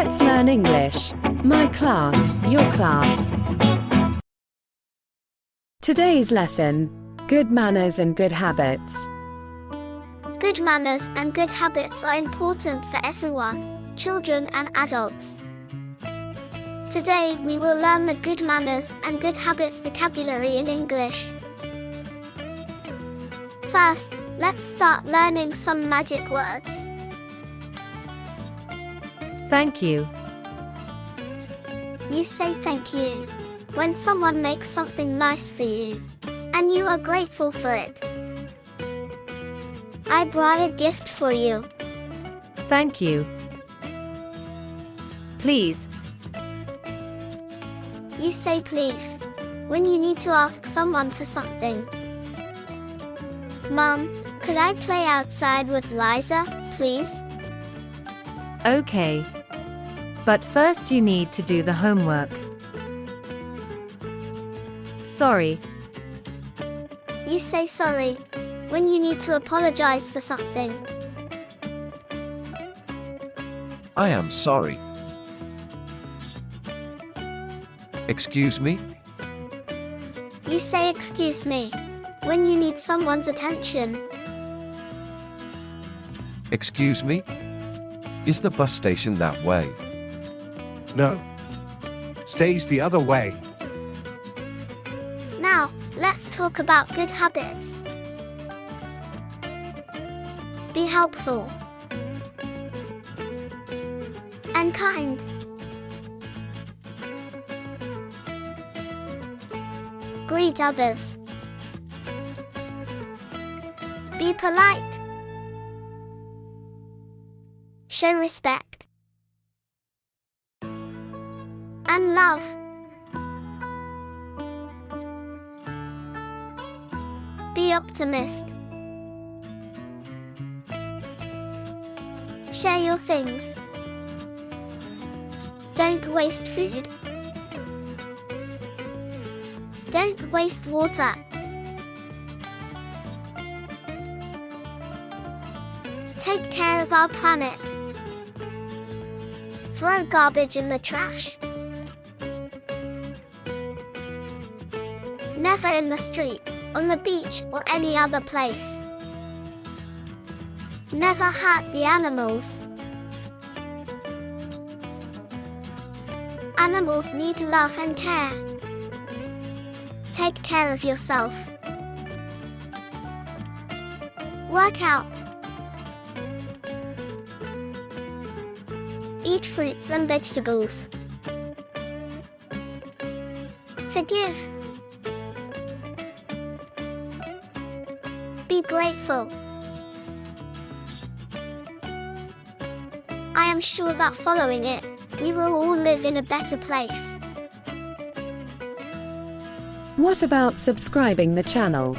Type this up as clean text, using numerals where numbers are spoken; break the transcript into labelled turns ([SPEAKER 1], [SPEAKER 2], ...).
[SPEAKER 1] Let's learn English. My class, your class. Today's lesson: good manners and good habits.
[SPEAKER 2] Good manners and good habits are important for everyone, children and adults. Today we will learn the good manners and good habits vocabulary in English. First, let's start learning some magic words.
[SPEAKER 1] Thank you.
[SPEAKER 2] You say thank you when someone makes something nice for you, and you are grateful for it. I brought a gift for you.
[SPEAKER 1] Thank you. Please.
[SPEAKER 2] You say please when you need to ask someone for something. Mom, could I play outside with Liza, please?
[SPEAKER 1] Okay. But first you need to do the homework. Sorry.
[SPEAKER 2] You say sorry when you need to apologize for something.
[SPEAKER 3] I am sorry. Excuse me?
[SPEAKER 2] You say excuse me when you need someone's attention.
[SPEAKER 3] Excuse me? Is the bus station that way?
[SPEAKER 4] No. Stays the other way.
[SPEAKER 2] Now, let's talk about good habits. Be helpful and kind. Greet others. Be polite. Show respect and love. Be optimist. Share your things. Don't waste food. Don't waste water. Take care of our planet. Throw garbage in the trash. Never in the street, on the beach, or any other place. Never hurt the animals. Animals need love and care. Take care of yourself. Work out. Eat fruits and vegetables. Forgive. Be grateful. I am sure that following it, we will all live in a better place.
[SPEAKER 1] What about subscribing the channel?